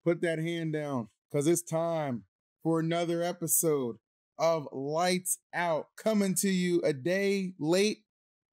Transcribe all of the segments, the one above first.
put that hand down because it's time for another episode of Lights Out, coming to you a day late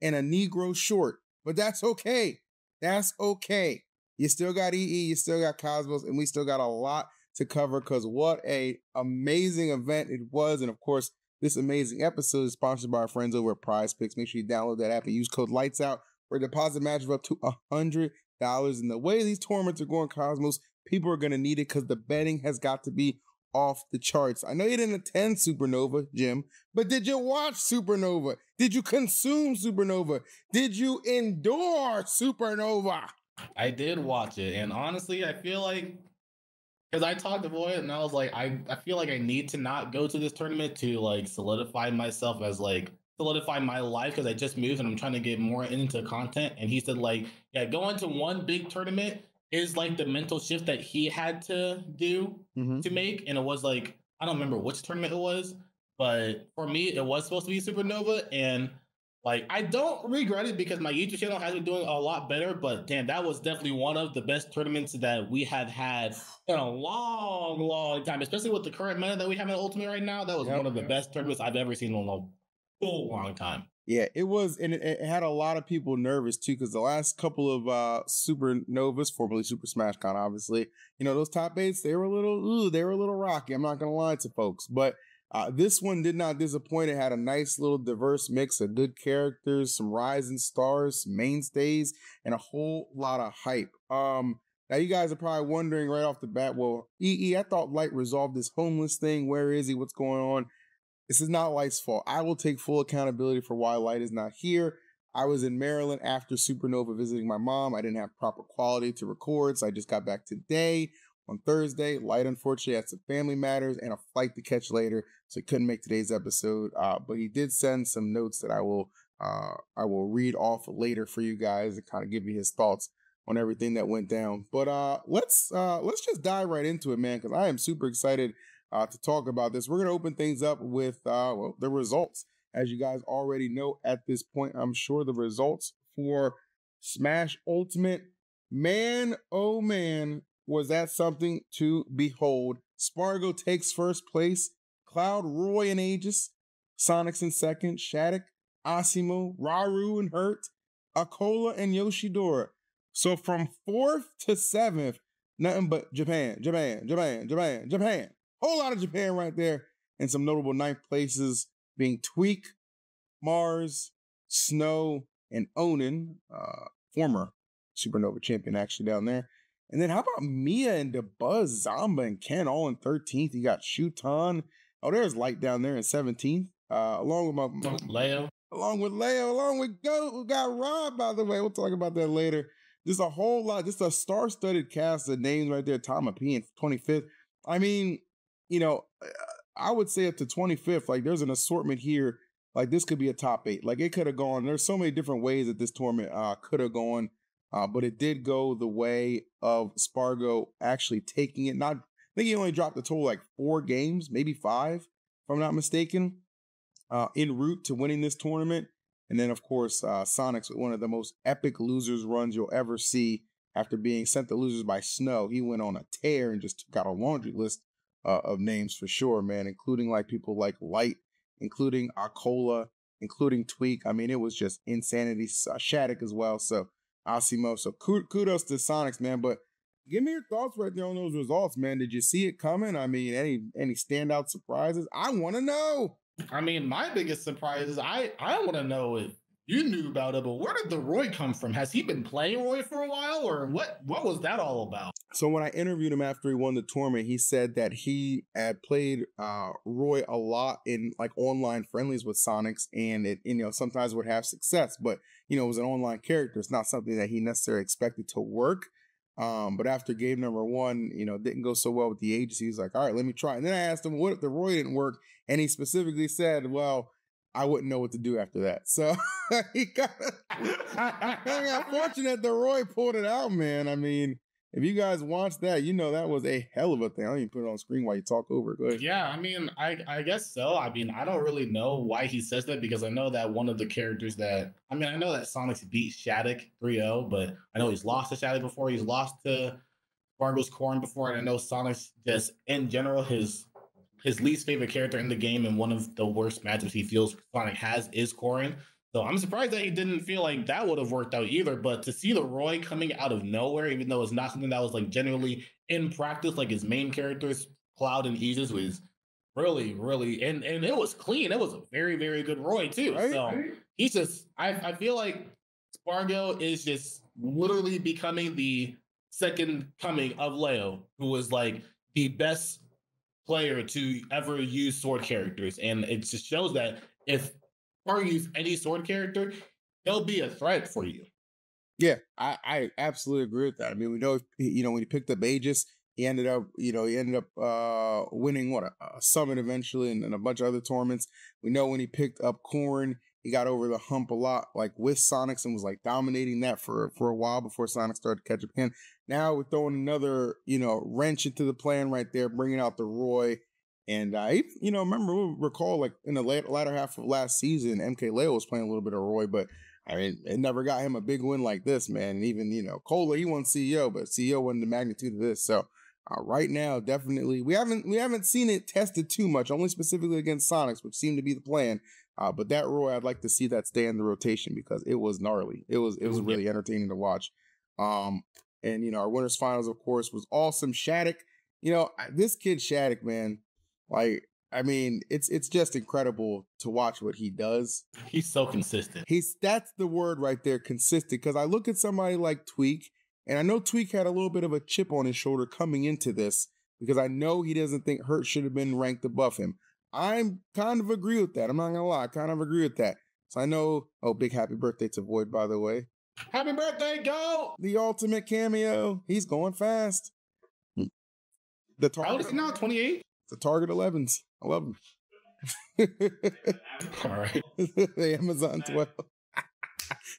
and a Negro short. But that's okay. That's okay. You still got EE, you still got Cosmos, and we still got a lot to cover because what a amazing event it was. And of course, this amazing episode is sponsored by our friends over at Prize Picks. Make sure you download that app and use code LIGHTSOUT for a deposit match of up to $100. And the way these tournaments are going, Cosmos, people are going to need it because the betting has got to be off the charts. I know you didn't attend Supernova, Jim, but did you watch Supernova? Did you consume Supernova? Did you endure Supernova? I did watch it, and honestly, I feel like, because I talked to Void, and I was like, I feel like I need to not go to this tournament to like solidify myself as like solidify my life because I just moved and I'm trying to get more into content. And he said like, yeah, going to one big tournament is like the mental shift that he had to do to make. And it was like, I don't remember which tournament it was, but for me, it was supposed to be Supernova. And like, I don't regret it because my YouTube channel has been doing a lot better, but damn, that was definitely one of the best tournaments that we have had in a long, long time, especially with the current meta that we have in Ultimate right now. That was one of the best tournaments I've ever seen in a full long time. Yeah, it was, and it had a lot of people nervous too, because the last couple of Supernovas, formerly Super Smash Con, obviously, you know, those top eights, they were a little rocky. I'm not gonna lie to folks, but this one did not disappoint. It had a nice little diverse mix of good characters, some rising stars, some mainstays, and a whole lot of hype. Now you guys are probably wondering right off the bat, well, I thought Light resolved this homeless thing. Where is he? What's going on? This is not Light's fault. I will take full accountability for why Light is not here. I was in Maryland after Supernova visiting my mom. I didn't have proper quality to record, so I just got back today on Thursday. Light, unfortunately, had some family matters and a flight to catch later, so he couldn't make today's episode. But he did send some notes that I will read off later for you guys to kind of give you his thoughts on everything that went down. But let's just dive right into it, man, because I am super excited to talk about this. We're going to open things up with the results. As you guys already know at this point, I'm sure the results for Smash Ultimate, man, oh man, was that something to behold. Spargo takes first place, Cloud, Roy, and Aegis, Sonics in second, Shattuck, Asimo, Raru, and Hurt, Akola, and Yoshidora. So from 4th to 7th, nothing but Japan, Japan, Japan, Japan, Japan. Whole lot of Japan right there, and some notable 9th places being Tweak, Mars, Snow, and Onin, former Supernova champion actually down there. And then how about Mia and DeBuzz, Zamba, and Ken all in 13th? You got Shuton. Oh, there's Light down there in 17th. Along with Leo. Along with Leo, along with Goat, who got Rob, by the way. We'll talk about that later. Just a whole lot, just a star-studded cast of names right there. Tama P in 25th. I mean, you know, I would say up to 25th, like there's an assortment here. Like this could be a top 8. Like it could have gone. There's so many different ways that this tournament could have gone. But it did go the way of Spargo actually taking it. I think he only dropped a total like 4 games, maybe 5, if I'm not mistaken, en route to winning this tournament. And then, of course, Sonics with one of the most epic losers runs you'll ever see after being sent to losers by Snow. He went on a tear and just took out a laundry list of names for sure, man, including like people like Light, including Akola, including Tweak. I mean, it was just insanity. Shattuck as well. So Asimo. So kudos to Sonics, man. But give me your thoughts right there on those results, man. Did you see it coming? I mean, any standout surprises? I want to know. I mean, my biggest surprise is I want to know if you knew about it, but where did the Roy come from? Has he been playing Roy for a while, or what was that all about? So when I interviewed him after he won the tournament, he said that he had played Roy a lot in like online friendlies with Sonics, and it, you know, sometimes would have success, but you know, it was an online character. It's not something that he necessarily expected to work. But after game number 1, you know, didn't go so well with the agency. He was like, all right, let me try. And then I asked him, what if the Roy didn't work? And he specifically said, well, I wouldn't know what to do after that. So he got fortunate that Roy pulled it out, man. I mean, if you guys watched that, you know that was a hell of a thing. I don't even put it on screen while you talk over it. Go ahead. Yeah, I mean, I guess so. I mean, I don't really know why he says that because I know that one of the characters that, I mean, I know that Sonics beat Shattuck 3-0, but I know he's lost to Shattuck before. He's lost to Spargo's corn before, and I know Sonic's just in general his least favorite character in the game, and one of the worst matchups he feels Sonic has is Corrin. So I'm surprised that he didn't feel like that would have worked out either. But to see the Roy coming out of nowhere, even though it's not something that was like genuinely in practice, like his main characters, Cloud and Aegis, was really, really, and it was clean. It was a very, very good Roy too. Right? So he's just, I feel like Spargo is just literally becoming the second coming of Leo, who was like the best player to ever use sword characters. And it just shows that if Spargo uses any sword character, he'll be a threat for you. Yeah, I absolutely agree with that. I mean, we know, when he picked up Aegis, he ended up winning a summit eventually, and a bunch of other tournaments. We know when he picked up Corrin, he got over the hump a lot, like with Sonics, and was like dominating that for a while before Sonic started to catch up again. Now we're throwing another wrench into the plan right there, bringing out the Roy. And we'll recall like in the latter half of last season, MK Leo was playing a little bit of Roy, but I mean, it never got him a big win like this, man. And even, Cola, he won CEO, but CEO wasn't the magnitude of this. So right now, definitely, we haven't seen it tested too much, only specifically against Sonics, which seemed to be the plan. But that Roy, I'd like to see that stay in the rotation because it was gnarly. It was really entertaining to watch. And our winners finals, of course, was awesome. Shattuck, this kid Shattuck, man, like, I mean, it's just incredible to watch what he does. He's so consistent. That's the word right there, consistent. Because I look at somebody like Tweak, and I know Tweak had a little bit of a chip on his shoulder coming into this because I know he doesn't think Hurt should have been ranked above him. I'm kind of agree with that. I'm not gonna lie, I kind of agree with that. So I know. Oh, big happy birthday to Void, by the way. Happy birthday, go! The ultimate cameo. He's going fast. The target. How old is he now? 28. The target 11s. I love them. All right. The Amazon 12.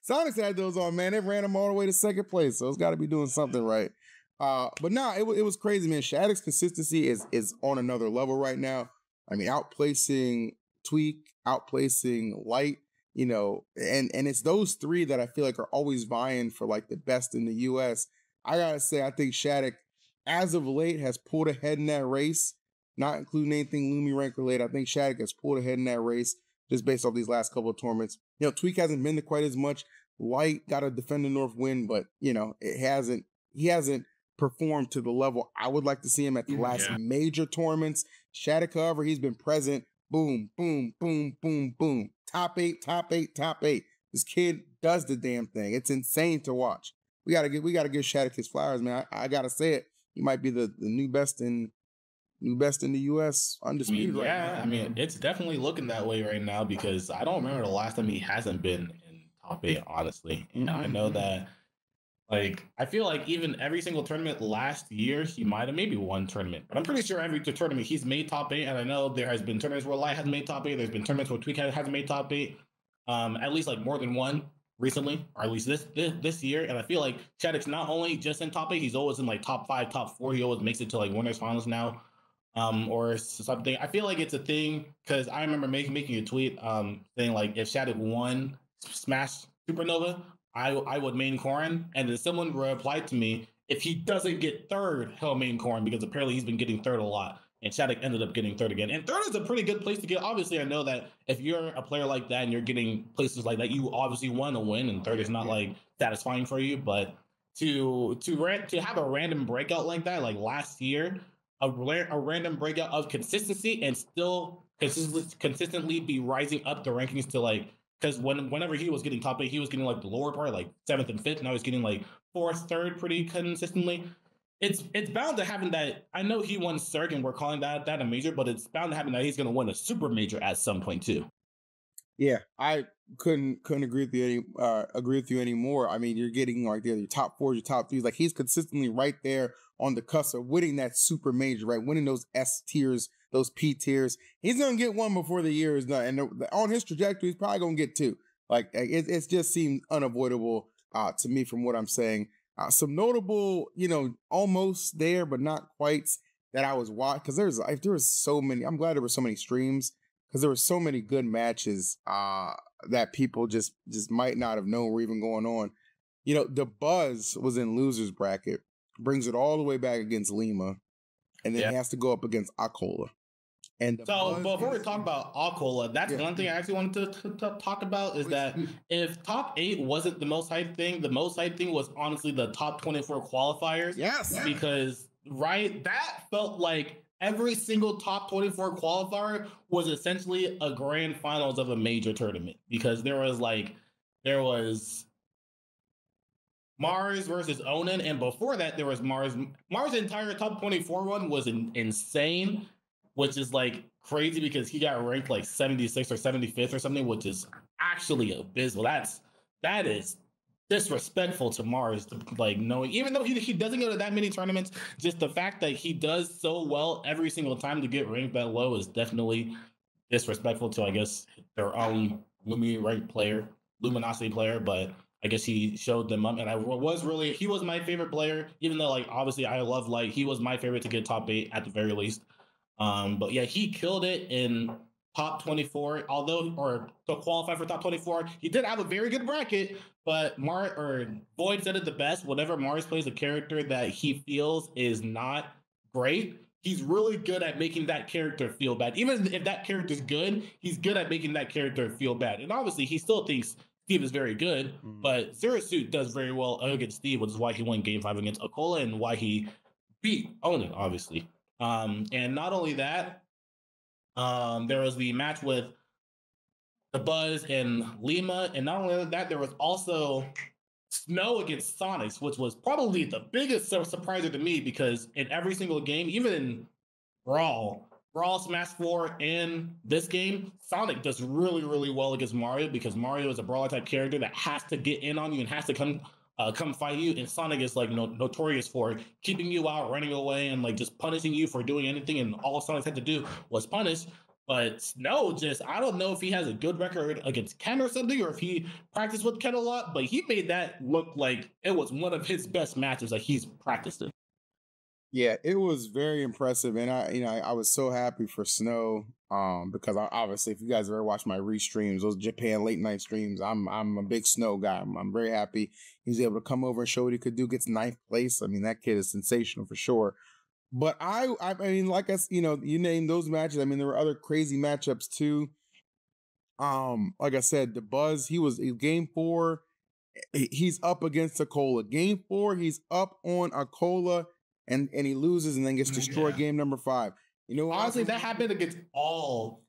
Sonics had those on, man. They ran them all the way to second place, so it's got to be doing something right. But nah, it was crazy, man. Shattuck's consistency is on another level right now. I mean, outplacing Tweak, outplacing Light, and it's those three that I feel like are always vying for like the best in the US. I gotta say, I think Shattuck, as of late, has pulled ahead in that race. Not including anything Lumi rank related. I think Shattuck has pulled ahead in that race just based off these last couple of tournaments. Tweak hasn't been to quite as much. Light got a Defend the North win, but he hasn't performed to the level I would like to see him at the last major tournaments. Shattuck, however, he's been present. Boom, boom, boom, boom, boom. Top 8, top 8, top 8. This kid does the damn thing. It's insane to watch. We gotta give Shattuck his flowers, man. I gotta say it. He might be the new best in the U.S. undisputed right now. I mean, it's definitely looking that way right now because I don't remember the last time he hasn't been in top 8, honestly. And I know that, like, I feel like even every single tournament last year, he might have maybe won tournament. But I'm pretty sure every tournament he's made top 8. And I know there has been tournaments where Light hasn't made top 8. There's been tournaments where Tweak hasn't made top 8. At least, like, more than one recently, or at least this year. And I feel like Shattuck's not only just in top 8, he's always in, like, top 5, top 4. He always makes it to, like, winners finals now. Or something. I feel like it's a thing because I remember making a tweet saying like if Shattuck won Smash Supernova, I would main Corrin, and then someone replied to me, if he doesn't get third, he'll main Corrin because apparently he's been getting third a lot, and Shattuck ended up getting third again. And third is a pretty good place to get. Obviously, I know that if you're a player like that and you're getting places like that, you obviously want to win, and third is not like satisfying for you. But to have a random breakout like that, like last year. A random breakout of consistency and still consistently be rising up the rankings to like because whenever he was getting top 8, he was getting like the lower part, like 7th and 5th. Now he's getting like 4th, 3rd pretty consistently. It's bound to happen that I know he won Cirque and we're calling that a major, but it's bound to happen that he's going to win a super major at some point too. Yeah, I couldn't agree with you anymore. I mean, you're getting like your top 4s, your top 3s. Like he's consistently right there on the cusp of winning that super major, right? Winning those S tiers, those P tiers. He's gonna get one before the year is done, and on his trajectory, he's probably gonna get 2. Like it just seems unavoidable to me from what I'm saying. Some notable, almost there but not quite that I was watching because there was so many. I'm glad there were so many streams. Because there were so many good matches that people just might not have known were even going on. The buzz was in losers bracket. brings it all the way back against Lima, and then he has to go up against Akola. And so before we talk about Akola, that's one thing I actually wanted to talk about is that if top 8 wasn't the most hyped thing, the most hyped thing was honestly the top 24 qualifiers. Yes. Because, right, that felt like every single top 24 qualifier was essentially a grand finals of a major tournament. Because there was Mars versus Onan, and before that there was Mars. Mars' entire top 24 one was insane, which is like crazy because he got ranked like 76th or 75th or something, which is actually abysmal. That is disrespectful to Mars, to like knowing, even though he doesn't go to that many tournaments, just the fact that he does so well every single time to get ranked that low is definitely disrespectful to, I guess, their own Luminosity player, but I guess he showed them up, and he was my favorite player, even though, like, obviously I love Light. He was my favorite to get top 8 at the very least. But yeah, he killed it in top 24, or to qualify for top 24. He did have a very good bracket, but Void said it the best. Whenever Mars plays a character that he feels is not great, he's really good at making that character feel bad. Even if that character's good, he's good at making that character feel bad. And obviously, he still thinks Steve is very good, but Zero Suit does very well against Steve, which is why he won Game 5 against Akola and why he beat Onan, obviously. And not only that, there was the match with the Buzz and Lima, and not only that, there was also Snow against Sonics, which was probably the biggest surpriser to me because in every single game, even in Brawl, Smash 4, and this game, Sonic does really, really well against Mario because Mario is a brawler type character that has to get in on you and has to come fight you. And Sonic is like notorious for keeping you out, running away, and like just punishing you for doing anything. And all Sonic had to do was punish. But Snow I don't know if he has a good record against Ken or something, or if he practiced with Ken a lot, but he made that look like it was one of his best matches that he's practiced in. Yeah, it was very impressive, and I was so happy for Snow, because obviously, if you guys ever watch my restreams, those Japan late night streams, I'm a big Snow guy. I'm very happy he's able to come over and show what he could do. Gets 9th place. I mean, that kid is sensational for sure. But I mean, like you named those matches. I mean, there were other crazy matchups too. Like I said, the Buzz, he was game 4. He's up against Akola. Game 4, he's up on Akola. And he loses and then gets destroyed game number 5. You know, honestly, that happened against all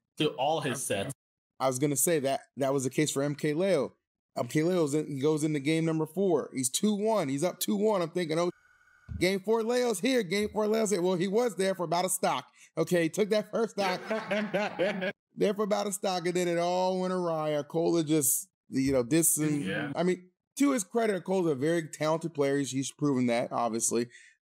his sets. I was gonna say that was the case for MK Leo. MK Leo goes into game number 4. He's 2-1. He's up 2-1. I'm thinking, oh, game 4 Leo's here. Game 4 Leo's here. Well, he was there for about a stock. Okay, he took that first stock. There for about a stock, and then it all went awry. Akola just, dissing. Yeah. I mean, to his credit, Akola's a very talented player. He's proven that, obviously.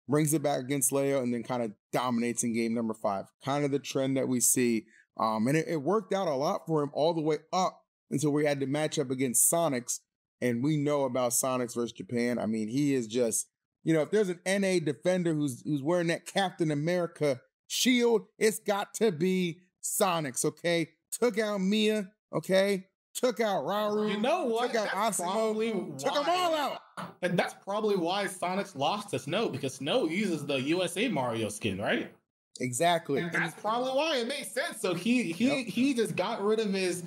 Brings it back against Leo and then kind of dominates in game number 5. Kind of the trend that we see. And it worked out a lot for him all the way up until we had to match up against Sonics. And we know about Sonics versus Japan. I mean, he is just, if there's an NA defender who's wearing that Captain America shield, it's got to be Sonics, okay? Took out Mia, okay? Took out Rauru. You know what? Took out Asimo. Took them all out. And that's probably why Sonic lost to Snow, because Snow uses the USA Mario skin, right? Exactly. And that's probably why it makes sense. So he just got rid of his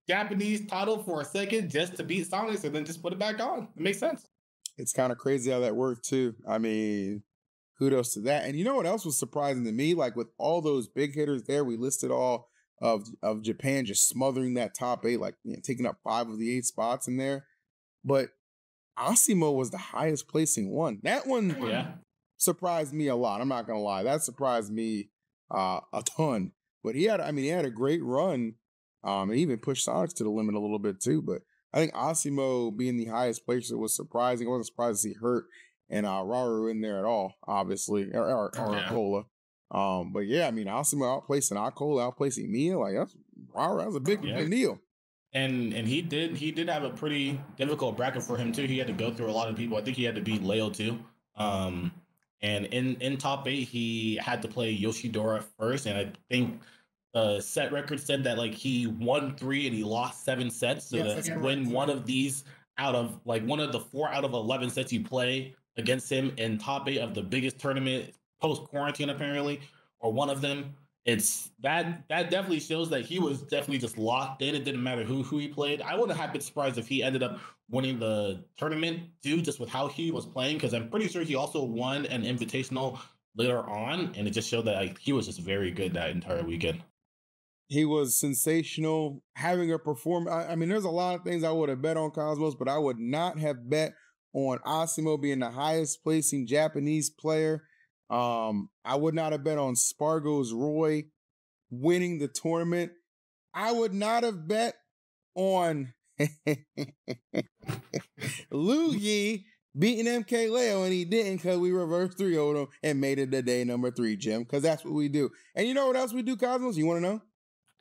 Japanese title for a second just to beat Sonic and then just put it back on. It makes sense. It's kind of crazy how that worked too. I mean, kudos to that. And you know what else was surprising to me? Like with all those big hitters there, we listed all of Japan just smothering that top 8, like taking up 5 of the 8 spots in there. But Asimo was the highest placing one. That one surprised me a lot. I'm not gonna lie, that surprised me a ton. But he had a great run. And even pushed Sonics to the limit a little bit too. But I think Asimo being the highest placer was surprising. I wasn't surprised to see Hurt and Rauru in there at all, obviously, or Akola. But yeah, I mean, Asimo outplacing Akola, outplacing Mia, like that was a big deal. And he did have a pretty difficult bracket for him too. He had to go through a lot of people. I think he had to beat Leo too. And in top 8, he had to play Yoshidora first, and I think the set record said that like he won 3 and he lost 7 sets. So to win one of these out of like one of the 4 out of 11 sets you play against him in top 8 of the biggest tournament post quarantine, apparently, or one of them. It's that definitely shows that he was definitely just locked in. It didn't matter who he played. I wouldn't have been surprised if he ended up winning the tournament too, just with how he was playing, because I'm pretty sure he also won an invitational later on, and it just showed that like, he was just very good that entire weekend. He was sensational, having a perform. I mean, there's a lot of things I would have bet on Cosmos, but I would not have bet on Asimo being the highest placing Japanese player. I would not have bet on Spargo's Roy winning the tournament. I would not have bet on Lu Yi beating MK Leo, and he didn't because we reversed 3-0 him and made it the day number 3, Jim, because that's what we do. And you know what else we do, Cosmos? You want to know?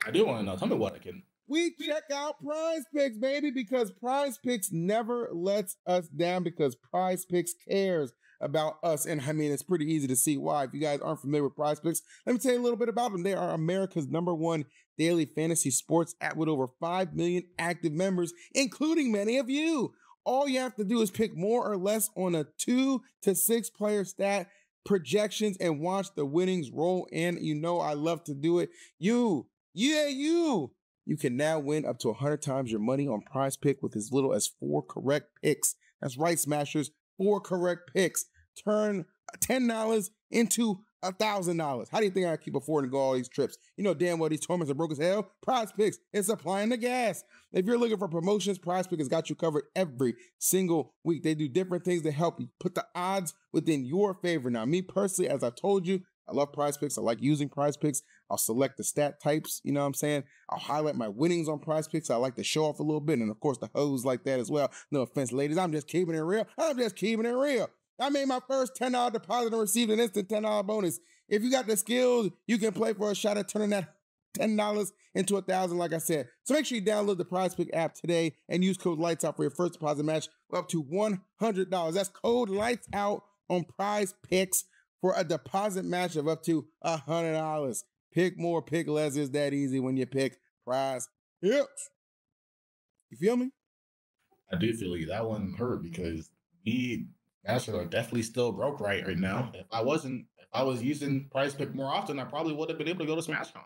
I do want to know. Tell me what I can. We check out Prize Picks, baby, because Prize Picks never lets us down, because Prize Picks cares about us. And I mean, it's pretty easy to see why. If you guys aren't familiar with Prize Picks, let me tell you a little bit about them. They are America's #1 daily fantasy sports app with over 5 million active members, including many of you. All you have to do is pick more or less on a 2 to 6 player stat projections and watch the winnings roll in. You know I love to do it. You can now win up to 100 times your money on Prize Pick with as little as 4 correct picks. That's right, Smashers, 4 correct picks. Turn $10 into $1,000. How do you think I keep affording to go all these trips? You know damn well these tournaments are broke as hell. Prize Picks is supplying the gas. If you're looking for promotions, Prize Pick has got you covered every single week. They do different things to help you put the odds within your favor. Now, me personally, as I told you, I love Prize Picks. I like using Prize Picks. I'll select the stat types, you know what I'm saying? I'll highlight my winnings on Prize Picks. I like to show off a little bit. And of course, the hoes like that as well. No offense, ladies. I'm just keeping it real. I made my first $10 deposit and received an instant $10 bonus. If you got the skills, you can play for a shot at turning that $10 into $1,000, like I said. So make sure you download the Prize Pick app today and use code LIGHTSOUT for your first deposit match up to $100. That's code LIGHTSOUT on Prize Picks for a deposit match of up to $100. Pick more, pick less. It's that easy when you pick Prize Picks. You feel me? I do feel you. That one hurt because we Masters are definitely still broke right now. If I was using Prize Pick more often, I probably would have been able to go to SmashCon.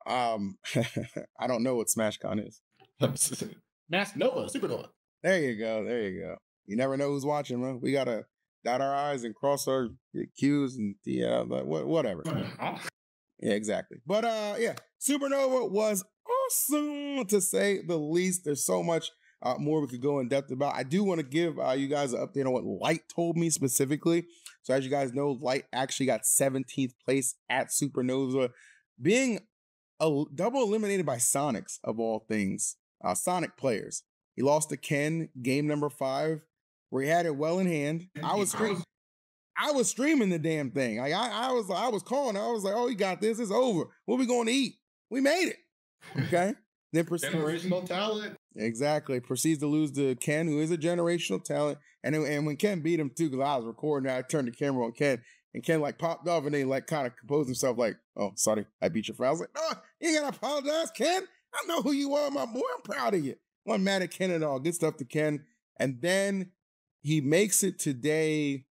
I don't know what SmashCon is. Supernova. There you go. You never know who's watching, man. We gotta dot our I's and cross our Q's and whatever. Yeah, exactly. But yeah, Supernova was awesome to say the least. There's so much more we could go in depth about. I do want to give you guys an update on what Light told me specifically. So as you guys know, Light actually got 17th place at Supernova, being double eliminated by Sonics of all things. Sonic players. He lost to Ken game number 5, where he had it well in hand. I was streaming the damn thing. Like I was calling. I was like, "Oh, you got this. It's over. What we going to eat? We made it." Okay. Then generational talent. Exactly. Proceeds to lose to Ken, who is a generational talent. And when Ken beat him too, because I was recording, I turned the camera on Ken, and Ken like popped off, and then like kind of composed himself, like, "Oh, sorry, I beat your friend." I was like, "No, you ain't gotta apologize, Ken. I know who you are, my boy. I'm proud of you." Wasn't mad at Ken at all. Good stuff to Ken. And then he makes it to day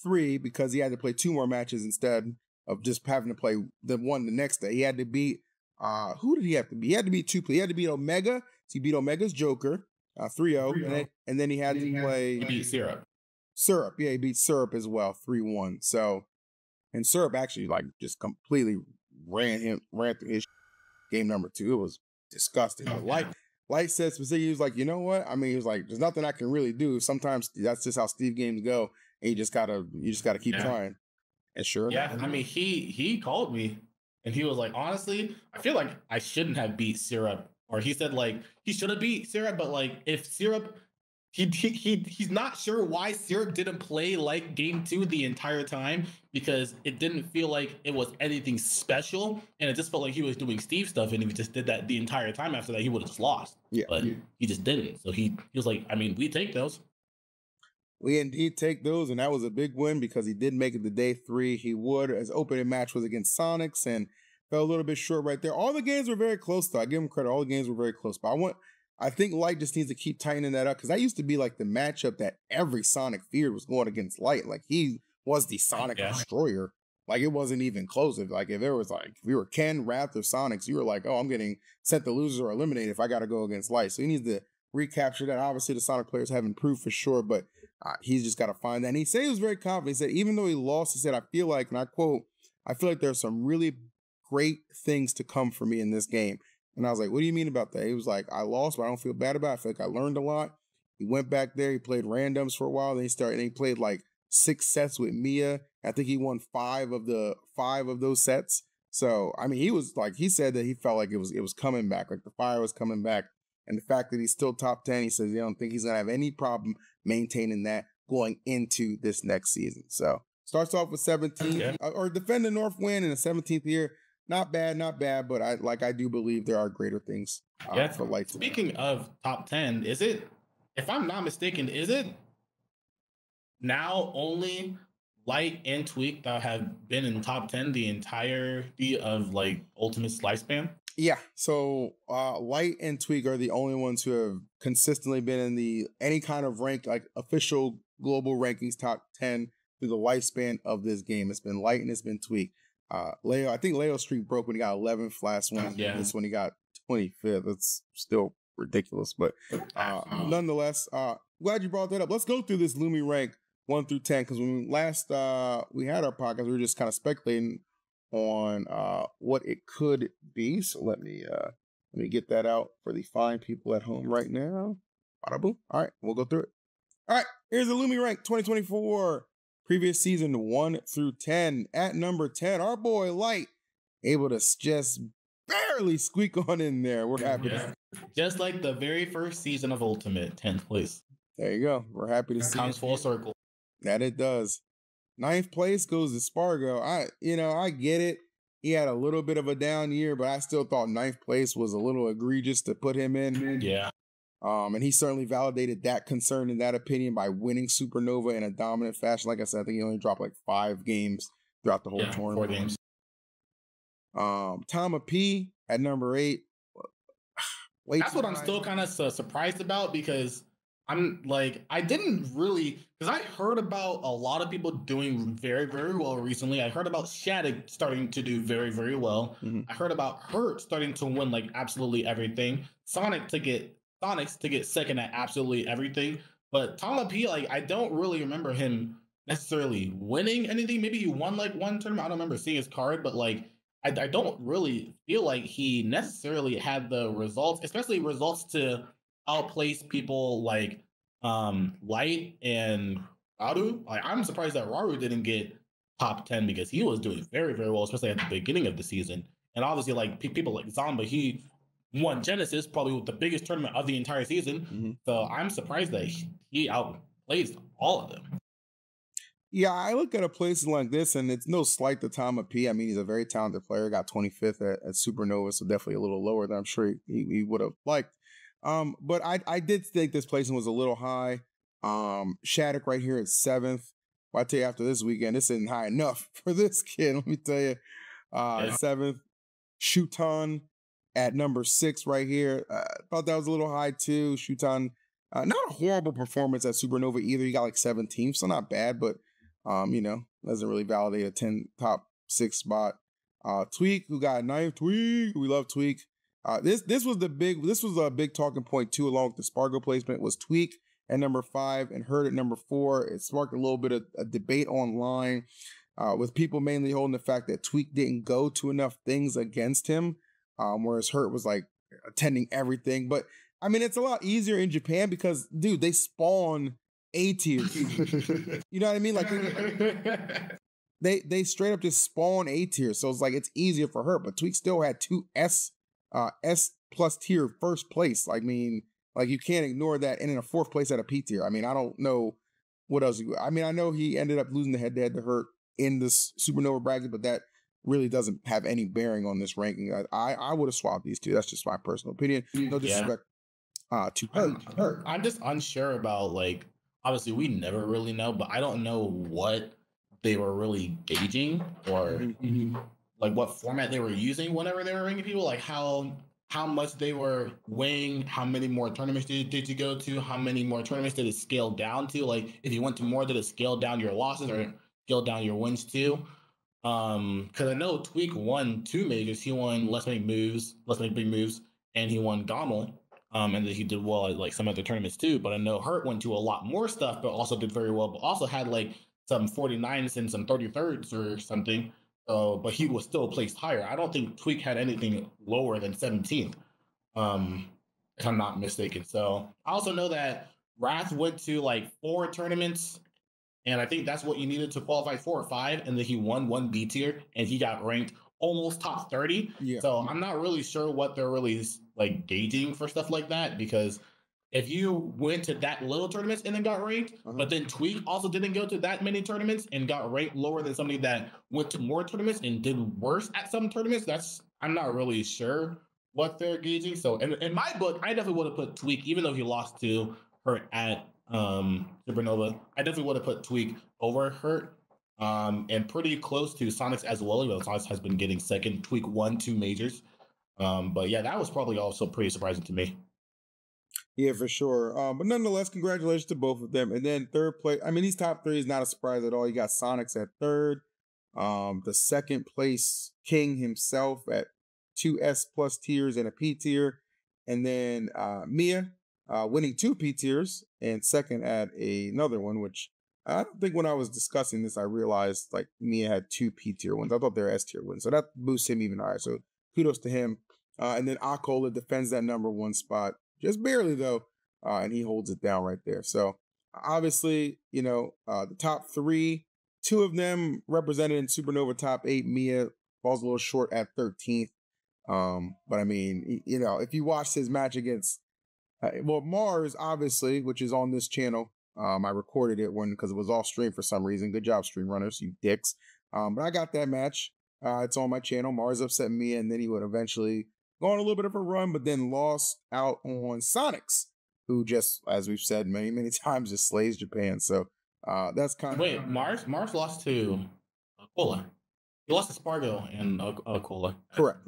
3 because he had to play 2 more matches instead of just having to play the next day. He had to beat who did he have to beat? He had to beat 2 people. He had to beat Omega. So he beat Omega's Joker 3-0. And then he had to play. He beat Syrup. Yeah, he beat Syrup as well 3-1. So, and Syrup actually like just completely ran through his game number 2. It was disgusting. But Light said specifically, he was like, "You know what? I mean, he was like, there's nothing I can really do. Sometimes that's just how Steve games go. And you just gotta keep trying." And sure enough. I mean, he called me and he was like, "Honestly, I feel like I shouldn't have beat Syrup." Or he said like he should have beat Syrup, but like if Syrup, he's not sure why Syrup didn't play like game 2 the entire time, because it didn't feel like it was anything special, and it just felt like he was doing Steve stuff, and if he just did that the entire time after that, he would have just lost. Yeah, but he just didn't. So he was like, I mean, we take those. We indeed take those, and that was a big win because he did make it to day 3. He would. His opening match was against Sonics and fell a little bit short right there. All the games were very close, though. I give him credit. All the games were very close. But I think Light just needs to keep tightening that up because that used to be like the matchup that every Sonic feared was going against Light. Like he was the Sonic destroyer. Like it wasn't even close. Like if there was like if you were Ken, Wrath, or Sonics, you were like, oh, I'm getting sent to losers or eliminated if I got to go against Light. So he needs to recapture that. Obviously, the Sonic players have improved for sure, but he's just got to find that. And he said he was very confident. He said even though he lost, he said, I feel like, and I quote, I feel like there's some really great things to come for me in this game. And I was like, what do you mean about that? He was like, I lost, but I don't feel bad about it. I feel like I learned a lot. He went back there. He played randoms for a while. Then he played like 6 sets with Mia. I think he won 5 of those sets. So, I mean, he said that he felt like it was coming back, like the fire was coming back. And the fact that he's still top 10, he says he don't think he's going to have any problem maintaining that going into this next season. So, starts off with 17, or defend the North win in the 17th year. Not bad, but I do believe there are greater things for Light. Speaking of top 10, is it, if I'm not mistaken, is it now only Light and Tweak that have been in top 10 the entirety of like Ultimate's lifespan? Yeah, so Light and Tweak are the only ones who have consistently been in the any kind of rank, like official global rankings top 10 through the lifespan of this game. It's been Light and it's been Tweak. Leo, I think Leo's streak broke when he got 11th last one. Yeah. This when he got 25th. It's still ridiculous, but nonetheless, glad you brought that up. Let's go through this Lumi rank 1 through 10 because when last we had our podcast, we were just kind of speculating on what it could be. So let me get that out for the fine people at home right now. Bada boom. All right, we'll go through it. All right, here's the Lumi rank 2024. Previous season 1 through 10. At number 10, our boy Light, able to just barely squeak on in there. We're happy. Just like the very first season of Ultimate, 10th place. There you go. We're happy to see comes full circle. That it does. 9th place goes to Spargo. I get it. He had a little bit of a down year, but I still thought 9th place was a little egregious to put him in. Yeah. And he certainly validated that concern and that opinion by winning Supernova in a dominant fashion. Like I said, I think he only dropped like 5 games throughout the whole tournament. 4 games. Tama P at number 8. That's what I'm still kind of surprised about because I'm like, I didn't really, because I heard about a lot of people doing very, very well recently. I heard about Shattuck starting to do very, very well. Mm-hmm. I heard about Hurt starting to win like absolutely everything. Sonics to get second at absolutely everything. But Tama P, like, I don't really remember him necessarily winning anything. Maybe he won like one tournament. I don't remember seeing his card, but like, I don't really feel like he necessarily had the results, especially results to outplace people like Light and Raru. Like, I'm surprised that Raru didn't get top 10 because he was doing very, very well, especially at the beginning of the season. And obviously, like people like Zamba, he won Genesis, probably the biggest tournament of the entire season. Mm-hmm. So I'm surprised that he outplays all of them. Yeah, I look at a place like this, and it's no slight to Tama P. I mean, he's a very talented player. Got 25th at Supernova, so definitely a little lower than I'm sure he would have liked. But I did think this placing was a little high. Shattuck right here at 7th. Well, I tell you, after this weekend, this isn't high enough for this kid. Let me tell you. 7th. Shuton at number 6 right here. Thought that was a little high too. Shuton, not a horrible performance at Supernova either. He got like 17th, so not bad, but doesn't really validate a top 6 spot. Tweak, who got 9th. Tweak, we love Tweak. This was a big talking point too, along with the Spargo placement, was Tweak at number 5 and Hurt at number 4. It sparked a little bit of a debate online with people mainly holding the fact that Tweak didn't go to enough things against him, whereas Hurt was like attending everything. But I mean, it's a lot easier in Japan because, dude, they spawn A tiers. You know what I mean? Like they straight up just spawn A tiers. So it's like it's easier for Hurt, but Tweak still had 2 S plus tier first place. I mean, like you can't ignore that, and in a 4th place at a P tier. I mean, I don't know what else. I mean, I know he ended up losing the head-to-head to Hurt in this Supernova bracket, but that really doesn't have any bearing on this ranking. I would have swapped these two. That's just my personal opinion. No disrespect to Hurt. I'm just unsure about, like, obviously we never really know, but I don't know what they were really gauging or like what format they were using whenever they were ranking people, like how how much they were weighing, how many more tournaments did you go to, how many more tournaments did it scale down to? Like, if you went to more, did it scale down your losses or scale down your wins too? Because I know Tweak won 2 majors. He won Let's Make Moves, Let's Make Big Moves, and he won Gommel. And then he did well at like some other tournaments too. But I know Hurt went to a lot more stuff, but also did very well. But also had like some 49s and some 33rds or something. But he was still placed higher. I don't think Tweak had anything lower than 17th, if I'm not mistaken. So I also know that Wrath went to like 4 tournaments, and I think that's what you needed to qualify 4 or 5. And then he won 1 B tier, and he got ranked almost top 30. Yeah. So I'm not really sure what they're really like gauging for stuff like that, because if you went to that little tournaments and then got ranked, but then Tweak also didn't go to that many tournaments and got ranked lower than somebody that went to more tournaments and did worse at some tournaments, I'm not really sure what they're gauging. So in my book, I definitely would have put Tweak, even though he lost to Hurt at Supernova. I definitely would have put Tweak over Hurt. And pretty close to Sonics as well, even though Sonics has been getting second. Tweak won 2 majors. But yeah, that was probably also pretty surprising to me. Yeah, for sure. But nonetheless, congratulations to both of them. And then third place, I mean, these top three is not a surprise at all. You got Sonics at third. The second place King himself at 2 S+ tiers and a P tier. And then Mia winning 2 P tiers and second at another one, which I don't think when I was discussing this, I realized like Mia had 2 P tier ones. I thought they were S tier ones. So that boosts him even higher. So kudos to him. And then Akola defends that number 1 spot. Just barely though, and he holds it down right there. So obviously, the top 3, 2 of them represented in Supernova top 8. Mia falls a little short at 13th. But I mean, if you watched his match against, Mars, obviously, which is on this channel. I recorded it because it was off stream for some reason. Good job, stream runners, you dicks. But I got that match. It's on my channel. Mars upset Mia, and then he would eventually go on a little bit of a run, but then lost out on Sonics, who just, as we've said many, many times, just slays Japan. So that's kind of... Wait, Mars lost to Akola. He lost to Spargo and Akola. Correct.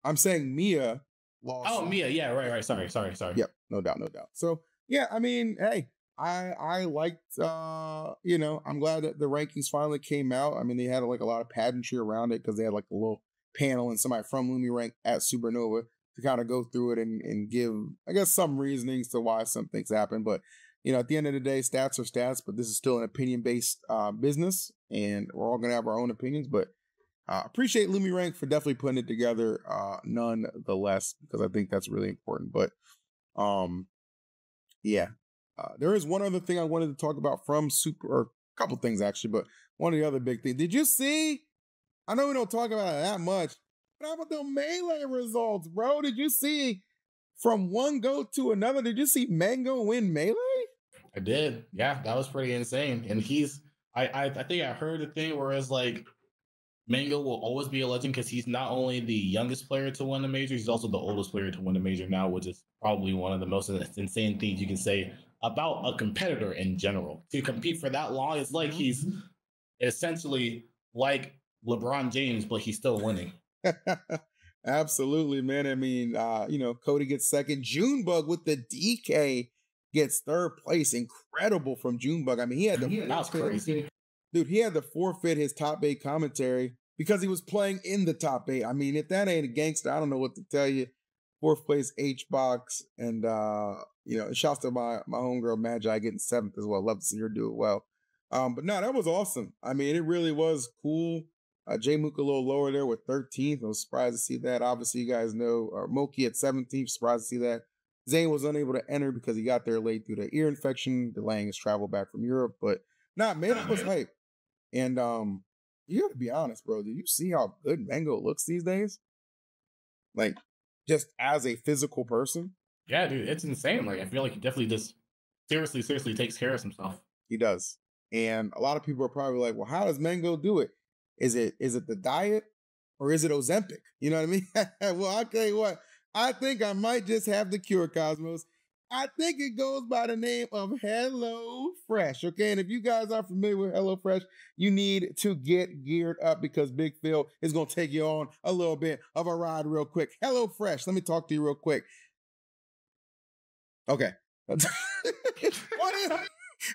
I'm saying Mia lost. Oh, Mia. Yeah, right. Sorry. Yep, no doubt. So, yeah, I mean, hey, I liked, I'm glad that the rankings finally came out. I mean, they had like a lot of pageantry around it because they had like a little panel and somebody from Lumi Rank at Supernova to kind of go through it and give, I guess, some reasonings to why some things happen. But, at the end of the day, stats are stats, but this is still an opinion-based business, and we're all going to have our own opinions. But appreciate Lumi Rank for definitely putting it together, nonetheless, because I think that's really important. But, yeah. There is one other thing I wanted to talk about from or a couple things actually, but one of the other big things. Did you see? I know we don't talk about it that much, but how about the Melee results, bro? Did you see from one go to another? Did you see Mango win Melee? I did. Yeah, that was pretty insane. And I think I heard a thing where it's like Mango will always be a legend because he's not only the youngest player to win a major, he's also the oldest player to win a major now, which is probably one of the most insane things you can say about a competitor in general. To compete for that long, it's like he's essentially like LeBron James, but he's still winning. Absolutely, man. I mean, Cody gets second. Junebug with the DK gets third place. Incredible from Junebug. I mean, he had that's crazy. Dude, he had to forfeit his top 8 commentary because he was playing in the top 8. I mean, if that ain't a gangster, I don't know what to tell you. 4th place H-Box, and shouts to my homegirl Magi getting 7th as well. Love to see her do it well. But no, that was awesome. I mean, it really was cool. J Mook a little lower there with 13th. I was surprised to see that. Obviously, you guys know Moki at 17th. Surprised to see that. Zane was unable to enter because he got there late due to ear infection, delaying his travel back from Europe. But man, it was hype. And you have to be honest, bro. Do you see how good Mango looks these days? Like, just as a physical person? Yeah, dude, it's insane. Like, I feel like he definitely just seriously takes care of himself. He does. And a lot of people are probably like, well, how does Mango do it? Is it the diet or is it Ozempic? You know what I mean? Well, I'll tell you what. I think I might just have the cure, Cosmos. I think it goes by the name of Hello Fresh. Okay. And if you guys are familiar with Hello Fresh, you need to get geared up because Big Phil is going to take you on a little bit of a ride real quick. Hello Fresh. Let me talk to you real quick. Okay.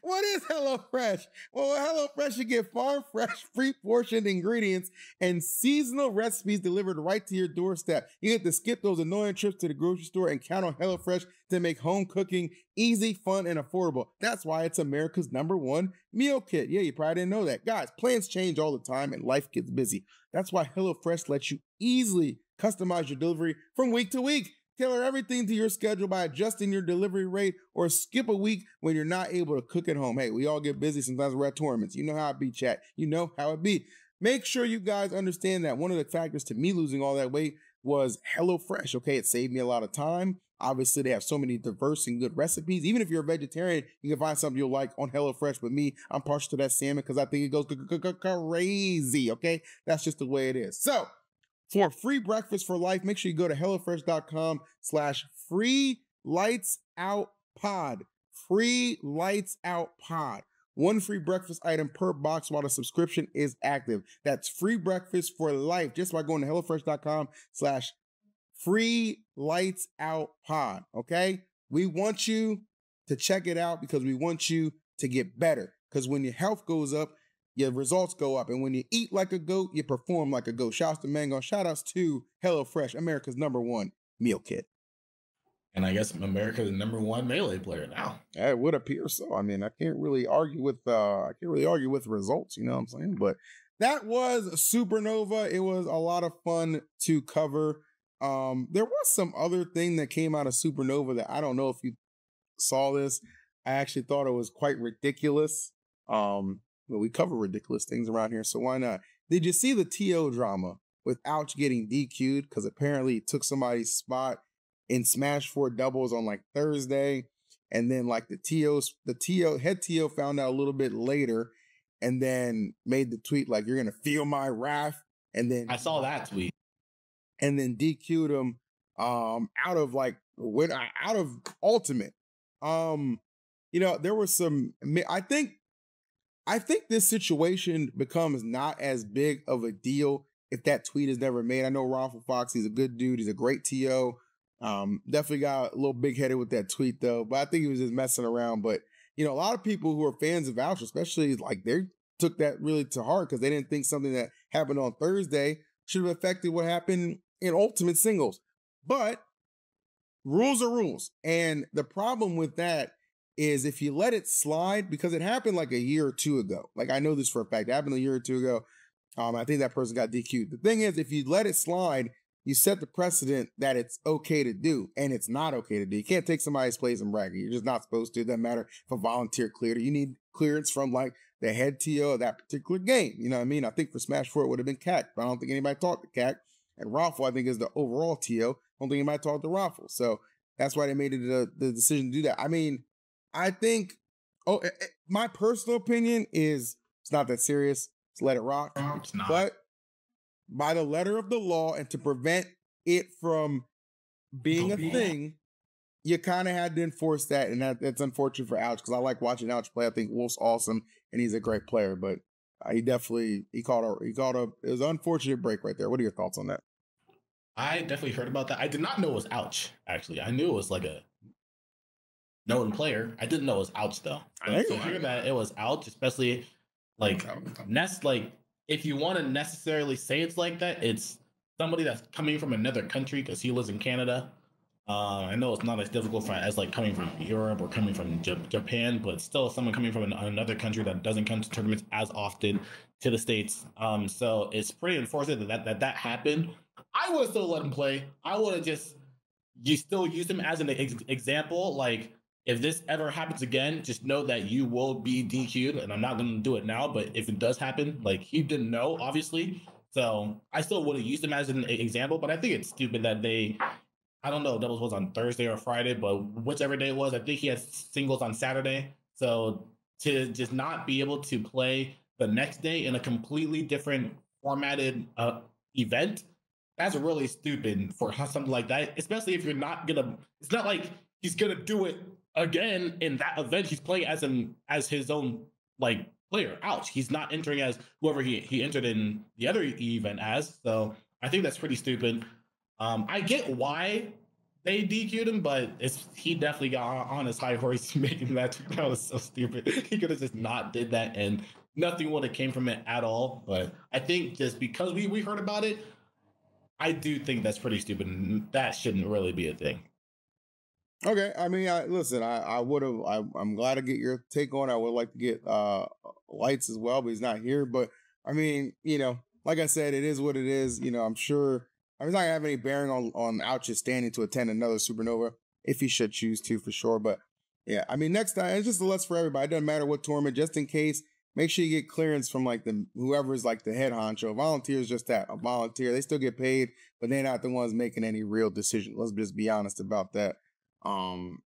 What is HelloFresh? Well, with HelloFresh, you get farm fresh, pre-portioned ingredients and seasonal recipes delivered right to your doorstep. You get to skip those annoying trips to the grocery store and count on HelloFresh to make home cooking easy, fun, and affordable. That's why it's America's #1 meal kit. Yeah, you probably didn't know that. Guys, plans change all the time and life gets busy. That's why HelloFresh lets you easily customize your delivery from week to week. Tailor everything to your schedule by adjusting your delivery rate or skip a week when you're not able to cook at home. Hey, we all get busy. Sometimes we're at tournaments. You know how it be, chat. You know how it be. Make sure you guys understand that one of the factors to me losing all that weight was HelloFresh. Okay, it saved me a lot of time. Obviously, they have so many diverse and good recipes. Even if you're a vegetarian, you can find something you'll like on HelloFresh. With me, I'm partial to that salmon because I think it goes crazy. Okay, that's just the way it is. So, for free breakfast for life, make sure you go to HelloFresh.com/free lights out pod. Free lights out pod. One free breakfast item per box while the subscription is active. That's free breakfast for life just by going to HelloFresh.com/free lights out pod. Okay? We want you to check it out because we want you to get better. Because when your health goes up, your results go up. And when you eat like a goat, you perform like a goat. Shouts to Mango. Shout outs to HelloFresh, America's '1 meal kit. And I guess America's #1 Melee player now. It would appear so. I mean, I can't really argue with results, you know what I'm saying? But that was Supernova. It was a lot of fun to cover. There was some other thing that came out of Supernova that I don't know if you saw this. I actually thought it was quite ridiculous. Well, we cover ridiculous things around here, so why not? Did you see the TO drama with Ouch getting DQ'd because apparently he took somebody's spot in Smash 4 doubles on like Thursday, and then like the head TO found out a little bit later, and then made the tweet like "You're gonna feel my wrath," and then I saw that tweet, and then DQ'd him out of Ultimate. There was some. I think this situation becomes not as big of a deal if that tweet is never made. I know Ron Fox, he's a good dude. He's a great TO. Definitely got a little big headed with that tweet though, but I think he was just messing around. But, a lot of people who are fans of Ouch, especially like they took that really to heart because they didn't think something that happened on Thursday should have affected what happened in Ultimate Singles. But rules are rules. And the problem with that is if you let it slide, because it happened like a year or two ago. Like I know this for a fact. It happened a year or two ago. I think that person got DQ'd. The thing is, if you let it slide, you set the precedent that it's okay to do, and it's not okay to do. You can't take somebody's place and brag. You're just not supposed to. It doesn't matter if a volunteer cleared it. You need clearance from like the head TO of that particular game. You know what I mean? I think for Smash 4 it would have been CAC, but I don't think anybody talked to CAC. And Raffle, I think, is the overall TO. I don't think anybody talked to Raffle. So that's why they made it the decision to do that. I mean, I think, my personal opinion is it's not that serious. Just let it rock. It's not. But by the letter of the law and to prevent it from being a thing, you kind of had to enforce that. And that's unfortunate for Ouch because I like watching Ouch play. I think Wolf's awesome and he's a great player, but he called it was an unfortunate break right there. What are your thoughts on that? I definitely heard about that. I did not know it was Ouch, actually. I knew it was like a known player. I didn't know it was Ouch though. So hear that it was Ouch, especially like if you want to necessarily say it's like that, it's somebody that's coming from another country because he lives in Canada. I know it's not as difficult as like coming from Europe or coming from Japan, but still someone coming from another country that doesn't come to tournaments as often to the States. So it's pretty unfortunate that happened. I would have still let him play. I would have you still use him as an example. Like if this ever happens again, just know that you will be DQ'd, and I'm not going to do it now, but if it does happen, like he didn't know, obviously. So I still would have used him as an example, but I think it's stupid that I don't know, doubles was on Thursday or Friday, but whichever day it was, I think he had singles on Saturday. So to just not be able to play the next day in a completely different formatted event, that's really stupid for something like that, especially if you're not gonna, it's not like he's gonna do it again in that event. He's playing as his own like player. Ouch. He's not entering as whoever he entered in the other event as. So I think that's pretty stupid. I get why they DQ'd him, but he definitely got on his high horse making that. That was so stupid. He could have just not did that, and nothing would have came from it at all. But I think just because we heard about it, I do think that's pretty stupid, and that shouldn't really be a thing. Okay, I mean, listen, I would have. I'm glad to get your take on it. I would like to get Lights as well, but he's not here. But I mean, like I said, it is what it is. I'm sure. I mean, it's not gonna have any bearing on Ouch's standing to attend another Supernova if he should choose to, for sure. But yeah, I mean, next time it's just a less for everybody. It doesn't matter what tournament, just in case. Make sure you get clearance from like whoever's like the head honcho. Volunteers just that, a volunteer. They still get paid, but they're not the ones making any real decisions. Let's just be honest about that.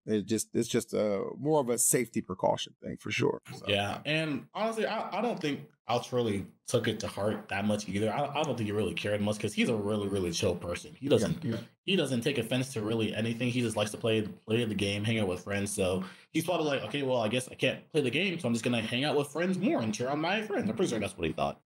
It's just a more of a safety precaution thing for sure. So. Yeah, and honestly, I don't think Ouch really took it to heart that much either. I don't think he really cared much because he's a really really chill person. He doesn't take offense to really anything. He just likes to play the game, hang out with friends. So he's probably like, okay, well, I guess I can't play the game, so I'm just gonna hang out with friends more and cheer on my friends. I'm pretty sure that's what he thought.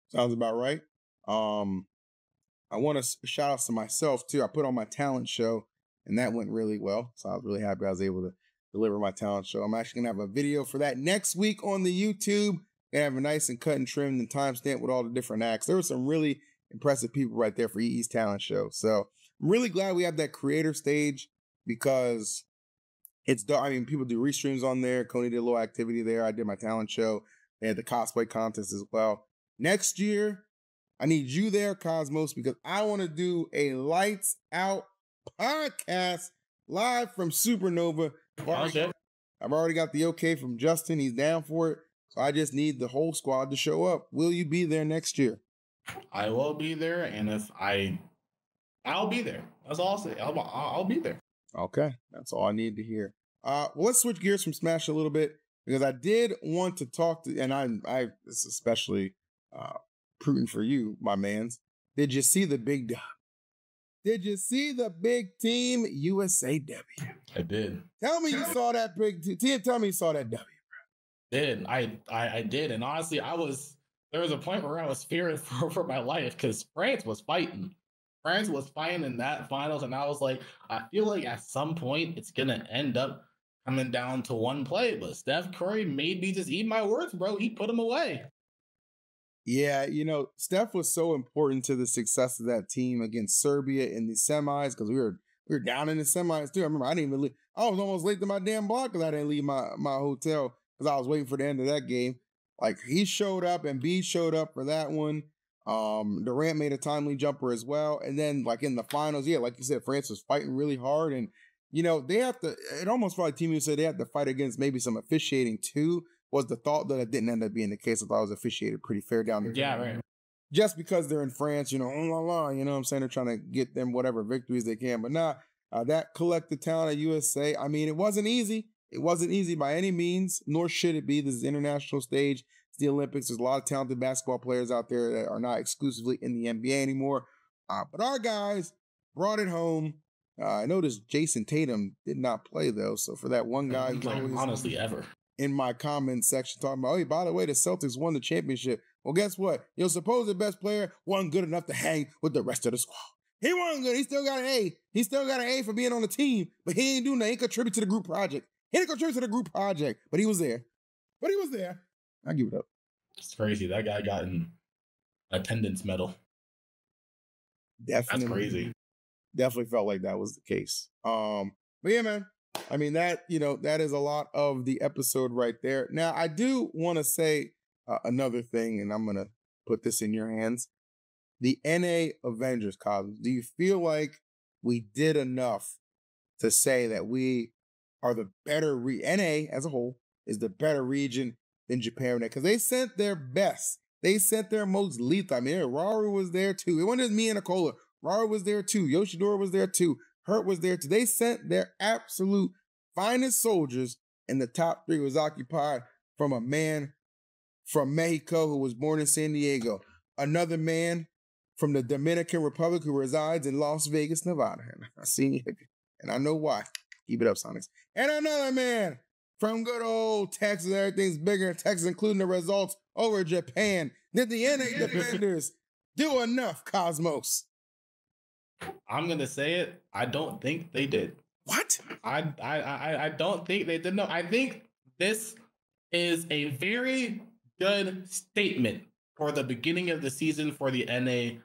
Sounds about right. I want to shout out to myself too. I put on my talent show. And that went really well. So I was really happy I was able to deliver my talent show. I'm actually going to have a video for that next week on the YouTube. Going to have a nice and cut and trimmed and timestamp with all the different acts. There were some really impressive people right there for EE's talent show. So I'm really glad we have that creator stage because I mean, people do restreams on there. Coney did a little activity there. I did my talent show. They had the cosplay contest as well. Next year, I need you there, Cosmos, because I want to do a lights out podcast live from Supernova. I've already got the okay from Justin. He's down for it. So I just need the whole squad to show up. Will you be there next year? I will be there, and I'll be there. That's all I'll say. I'll be there. Okay, that's all I need to hear. Well, let's switch gears from Smash a little bit because I did want to talk to, and I this is especially prudent for you, my mans. Did you see the big dub? Did you see the big team USAW? I did. Tell me you saw that big team. Tell me you saw that W. Did I did, and honestly, there was a point where I was fearing for my life because France was fighting. France was fighting in that finals, and I was like, I feel like at some point it's gonna end up coming down to one play. But Steph Curry made me just eat my words, bro. He put him away. Yeah, Steph was so important to the success of that team against Serbia in the semis because we were down in the semis too. I remember I didn't even leave. I was almost late to my damn block because I didn't leave my hotel because I was waiting for the end of that game. Like he showed up and B showed up for that one. Durant made a timely jumper as well. And then like in the finals, yeah, like you said, France was fighting really hard. And, they have to, it almost felt like Team USA, they had to fight against maybe some officiating too. Was the thought that it didn't end up being the case. I thought it was officiated pretty fair down there. Yeah, right. Just because they're in France, oh la la, what I'm saying? They're trying to get them whatever victories they can. But that collective talent at USA, I mean, it wasn't easy. It wasn't easy by any means, nor should it be. This is the international stage. It's the Olympics. There's a lot of talented basketball players out there that are not exclusively in the NBA anymore. But our guys brought it home. I noticed Jason Tatum did not play, though. So for that one guy who's always honestly ever in my comment section talking about, oh, by the way, the Celtics won the championship. Well, guess what? Your supposed best player wasn't good enough to hang with the rest of the squad. He wasn't good. He still got an A. He still got an A for being on the team, but he ain't doing nothing. He contributed to the group project. But he was there. I give it up. It's crazy. That guy got an attendance medal. Definitely. That's crazy. Definitely felt like that was the case. But yeah, man. I mean, that is a lot of the episode right there. Now, I do want to say another thing, and I'm going to put this in your hands. The NA Avengers, Cosmos, do you feel like we did enough to say that we are the better, NA as a whole is the better region than Japan? Because they sent their best. They sent their most lethal. I mean, Raru was there too. It wasn't just me and Nicola. Raru was there too. Yoshidora was there too. Hurt was there too. They sent their absolute finest soldiers, and the top three was occupied from a man from Mexico who was born in San Diego, another man from the Dominican Republic who resides in Las Vegas, Nevada. And I seen you And I know why. Keep it up, Sonics. And another man from good old Texas. Everything's bigger in Texas, including the results over Japan. Did the NA Defenders do enough, Cosmos? I'm gonna say it. I don't think they did. What? I don't think they did. No, I think this is a very good statement for the beginning of the season for the NA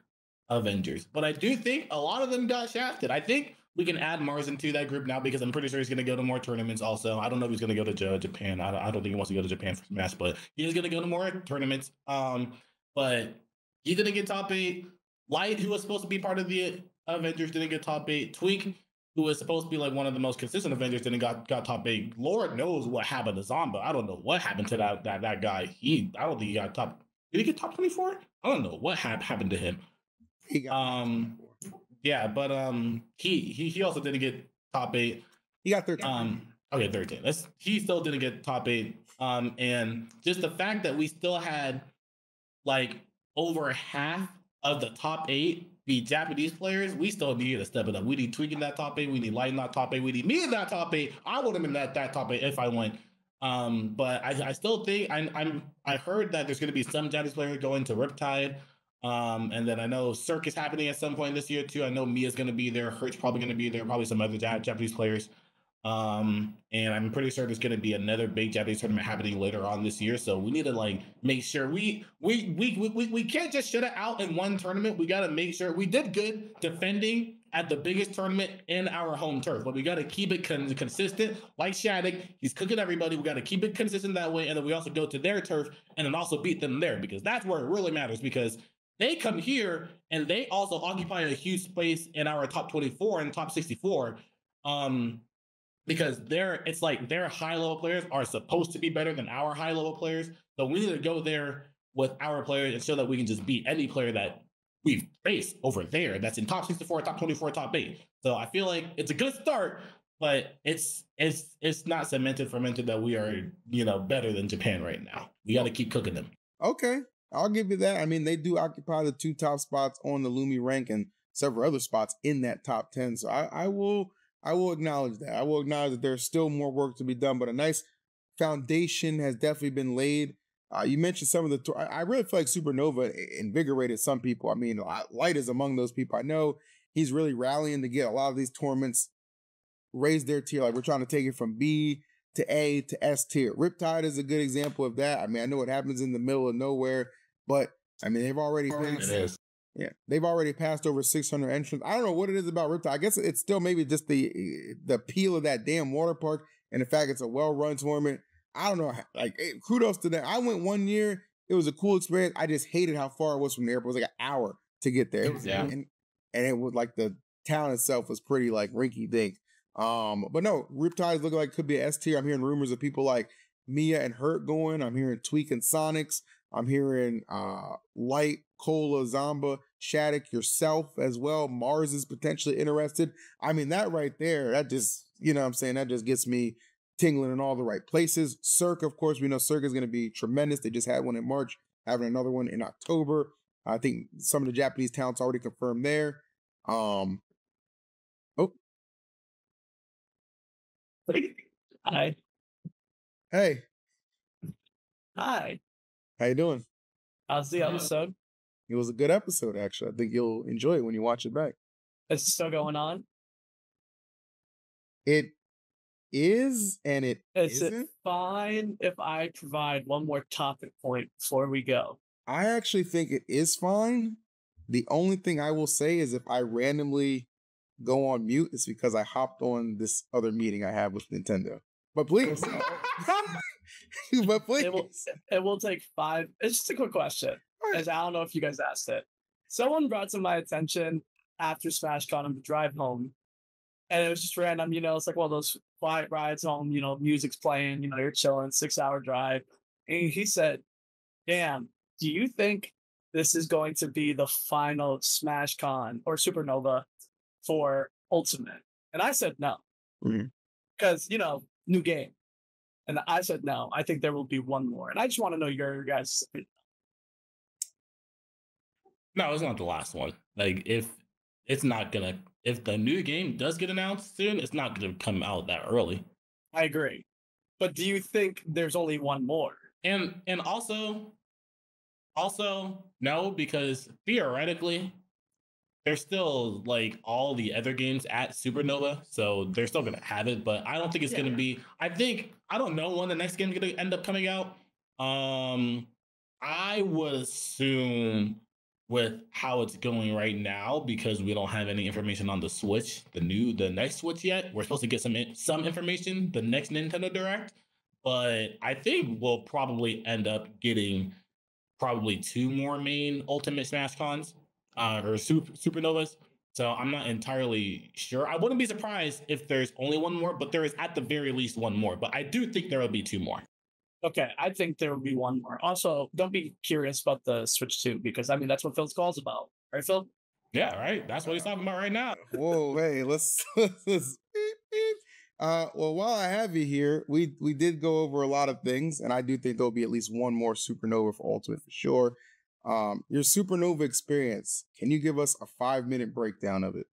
Avengers. But I do think a lot of them got shafted. I think we can add Mars into that group now because I'm pretty sure he's going to go to more tournaments also. I don't know if he's going to go to Japan. I don't think he wants to go to Japan for Smash, but he is going to go to more tournaments. But he didn't get top 8. Light, who was supposed to be part of the Avengers, didn't get top 8. Tweak, who was supposed to be like one of the most consistent Avengers, didn't got top 8. Lord knows what happened to Zomba. I don't know what happened to that guy. I don't think he got top. Did he get top 24? I don't know what happened to him. He got yeah, but he also didn't get top 8. He got 13. Okay, 13. He still didn't get top 8. And just the fact that we still had like over half of the top 8 be Japanese players, we still need to step it up. We need Tweak in that top 8. We need Light in that top 8. We need me in that top 8. I would have been that top 8 if I went. But I still think I heard that there's going to be some Japanese players going to Riptide. And then I know Cirque is happening at some point this year too. I know Mia's going to be there. Hurt's probably going to be there. Probably some other Japanese players. And I'm pretty sure there's going to be another big Japanese tournament happening later on this year. So we need to like make sure we can't just shut it out in one tournament. We got to make sure we did good defending at the biggest tournament in our home turf, but we got to keep it consistent. Like Shattuck, he's cooking everybody. We got to keep it consistent that way. And then we also go to their turf and then also beat them there, because that's where it really matters, because they come here and they also occupy a huge space in our top 24 and top 64. Because it's like their high level players are supposed to be better than our high level players. So we need to go there with our players and show that we can just beat any player that we've faced over there that's in top 64, top 24, top 8. So I feel like it's a good start, but it's not fermented that we are, better than Japan right now. We got to keep cooking them. Okay, I'll give you that. I mean, they do occupy the 2 top spots on the Lumi rank and several other spots in that top 10. So I will acknowledge that. I will acknowledge that there's still more work to be done, but a nice foundation has definitely been laid. You mentioned some of the. I really feel like Supernova invigorated some people. I mean, Light is among those people. I know he's really rallying to get a lot of these tournaments raise their tier. Like, we're trying to take it from B to A to S tier. Riptide is a good example of that. I mean, I know it happens in the middle of nowhere, but I mean, they've already passed. Yeah, they've already passed over 600 entrants. I don't know what it is about Riptide. I guess it's still maybe just the appeal of that damn water park and the fact it's a well-run tournament. I don't know. Like, kudos to them. I went one year. It was a cool experience. I just hated how far it was from the airport. It was like an hour to get there. And it was like the town itself was pretty like rinky dink. But no, Riptide is looking like it could be an S tier. I'm hearing rumors of people like Mia and Hurt going. I'm hearing Tweak and Sonics. I'm hearing Light, Cola, Zomba, Shattuck, yourself as well. Mars is potentially interested. I mean, that right there, that just, that just gets me tingling in all the right places. Cirque, of course, we know Cirque is going to be tremendous. They just had one in March, having another one in October. I think some of the Japanese talents already confirmed there. Hi. Hey. Hi. How you doing? How's the episode? It was a good episode, actually. I think you'll enjoy it when you watch it back. Is it still going on? It is, and it isn't. Is it fine if I provide one more topic point before we go? I actually think it is fine. The only thing I will say is if I randomly go on mute, it's because I hopped on this other meeting I have with Nintendo. But please. But please. It will take 5. It's just a quick question. As I don't know if you guys asked it. Someone brought to my attention after SmashCon on the drive home. And it was just random, it's like one of those quiet rides home, music's playing, you're chilling, 6-hour drive. And he said, damn, do you think this is going to be the final SmashCon or Supernova for Ultimate? And I said no. Because, new game. And I said no. I think there will be one more. And I just want to know your guys' opinion. No, it's not the last one. Like, if it's not gonna if the new game does get announced soon, it's not going to come out that early. I agree. But do you think there's only one more? And also no, because theoretically there's still like all the other games at Supernova, so they're still gonna have it. But I don't think it's gonna be. I don't know when the next game's gonna end up coming out. I would assume with how it's going right now, because we don't have any information on the Switch, the next Switch yet. We're supposed to get some information the next Nintendo Direct, but I think we'll probably end up getting probably 2 more main Ultimate Smash Cons or Supernovas. So I'm not entirely sure. I wouldn't be surprised if there's only one more, but there is at the very least one more. But I do think there will be 2 more. Okay, I think there will be one more. Also, don't be curious about the Switch 2, because I mean that's what Phil's call's about, right, Phil? Yeah, right. That's what he's talking about right now. Whoa, hey, let's beep, beep. Well, while I have you here, we did go over a lot of things, and I do think there'll be at least one more Supernova for Ultimate for sure. Your Supernova experience, can you give us a 5-minute breakdown of it?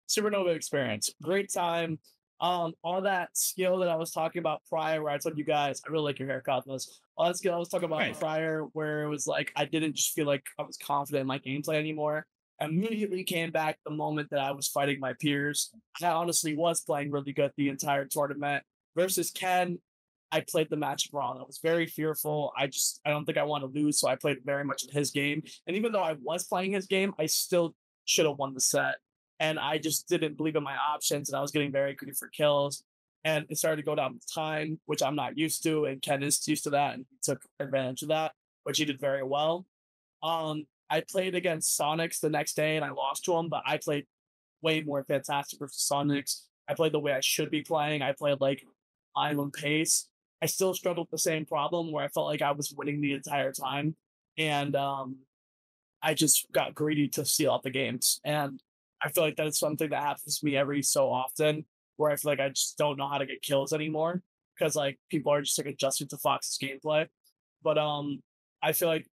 Supernova experience, great time. All that skill that I was talking about prior, where I told you guys, I really like your hair, Cosmos. All that skill I was talking about Right. prior, where it was like I didn't just feel like I was confident in my gameplay anymore. Immediately came back the moment that I was fighting my peers. I honestly was playing really good the entire tournament. Versus Ken, I played the match wrong. I was very fearful. I don't think I want to lose, so I played very much in his game. And even though I was playing his game, I still should have won the set. And I just didn't believe in my options, and I was getting very greedy for kills. And it started to go down with time, which I'm not used to, and Ken is used to that, and he took advantage of that, which he did very well. I played against Sonics the next day, and I lost to him, but I played way more fantastic versus Sonics. I played the way I should be playing. I played like island pace. I still struggled with the same problem where I felt like I was winning the entire time, and I just got greedy to steal out the games. And I feel like that is something that happens to me every so often, where I feel like I just don't know how to get kills anymore because like people are just like adjusting to Fox's gameplay. But I feel like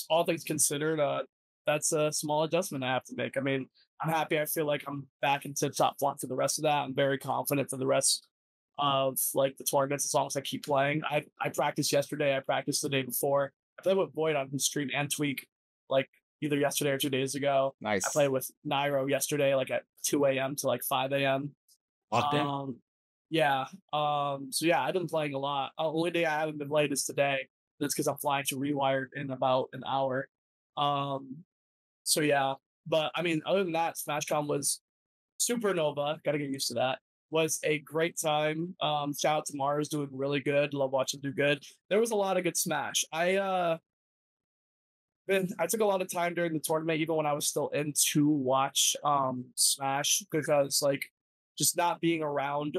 all things considered, that's a small adjustment I have to make. I mean, I'm happy. I feel like I'm back into top flight for the rest of that. I'm very confident for the rest of like the tournaments as long as I keep playing. I practiced yesterday. I practiced the day before. I played with Void on his stream and Tweak like either yesterday or 2 days ago. Nice. I played with Nairo yesterday, like at 2 a.m. to like 5 a.m. Locked in. Yeah. So yeah, I've been playing a lot. Only day I haven't been playing is today. That's because I'm flying to Rewired in about an hour. So yeah. But I mean, other than that, SmashCon was Supernova. Got to get used to that. Was a great time. Shout out to Mars doing really good. Love watching him do good. There was a lot of good Smash. I took a lot of time during the tournament, even when I was still in, to watch Smash, because like just not being around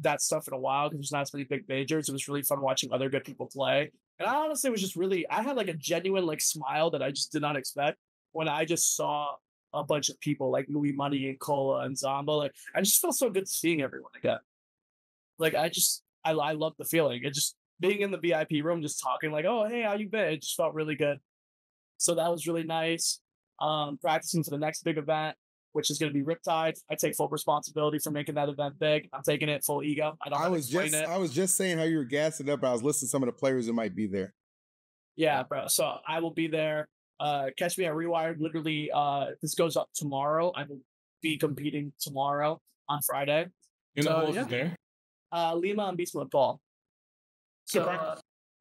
that stuff in a while because there's not as many big majors. It was really fun watching other good people play. And I honestly was just really I had like a genuine like smile that I just did not expect when I just saw a bunch of people like Louis Money and Cola and Zomba. Like I just felt so good seeing everyone again. Like I love the feeling. It just being in the VIP room, just talking like, oh hey, how you been? It just felt really good. So that was really nice. Practicing for the next big event, which is going to be Riptide. I take full responsibility for making that event big. I'm taking it full ego. I was just saying how you were gassing up. I was listening to some of the players that might be there. Yeah, bro. So I will be there. Catch me at Rewired. Literally, if this goes up tomorrow, I will be competing tomorrow on Friday. You know who else is there? Lima and Beast Mode Paul. So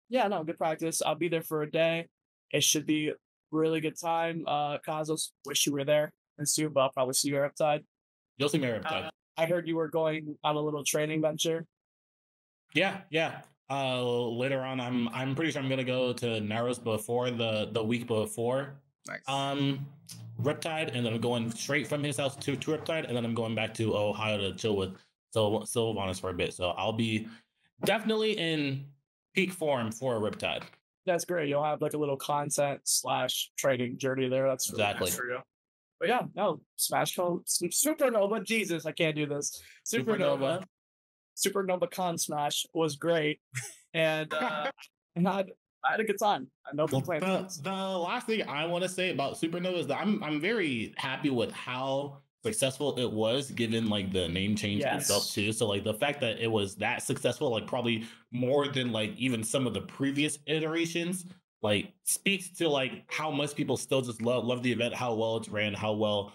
yeah, no, good practice. I'll be there for a day. It should be a really good time. Kazos, wish you were there and soon, but I'll probably see you at Riptide. You'll see me at Riptide. I heard you were going on a little training venture. Yeah. Later on, I'm pretty sure I'm gonna go to Narrows before the week before. Nice. Riptide, and then I'm going straight from his house to Riptide, and then I'm going back to Ohio to chill with Sylvanas for a bit. So I'll be definitely in peak form for Riptide. That's great. You'll have like a little content / training journey there. That's really exactly nice for you. But yeah, no, Supernova. Jesus, I can't do this. Supernova Con Smash was great, and I had a good time. I know the last thing I want to say about Supernova is that I'm very happy with how successful it was, given like the name change itself Yes. too. So like the fact that it was that successful, like probably more than like even some of the previous iterations, like speaks to like how much people still just love the event, how well it's ran, how well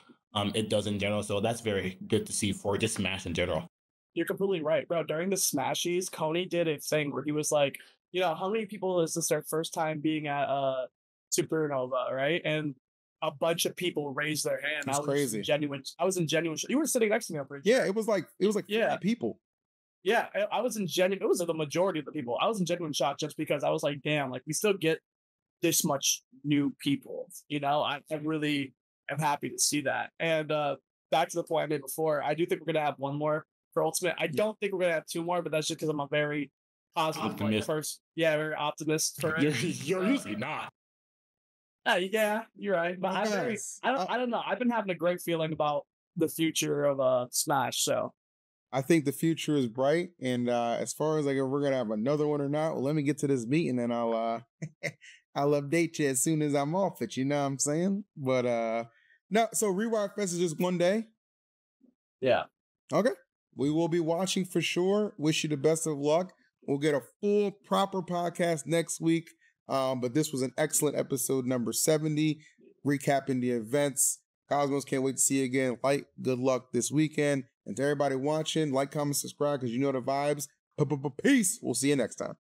it does in general. So that's very good to see for just Smash in general. You're completely right, bro. During the Smashies, Coney did a thing where he was like, how many people is this their first time being at Supernova, right? And a bunch of people raised their hand. That's crazy. I was in genuine. You were sitting next to me, I'm pretty Yeah, sure. it was like 50 people. Yeah, I was in genuine. It was the majority of the people. I was in genuine shock just because I was like, damn, like we still get this much new people. I really am happy to see that. And back to the point I made before, I do think we're gonna have one more for Ultimate. I don't think we're gonna have two more, but that's just because I'm a very positive person. Yeah, very optimist. You're usually not. Yeah, you're right. But I don't know. I've been having a great feeling about the future of Smash. So I think the future is bright, and as far as like if we're gonna have another one or not, well, let me get to this meeting, and I'll I'll update you as soon as I'm off it. You know what I'm saying? But no. So Rewire Fest is just one day. Yeah. Okay. We will be watching for sure. Wish you the best of luck. We'll get a full proper podcast next week. But this was an excellent episode number 70, recapping the events. Cosmos, can't wait to see you again. Light, good luck this weekend. And to everybody watching, like, comment, subscribe, because you know the vibes. Peace. We'll see you next time.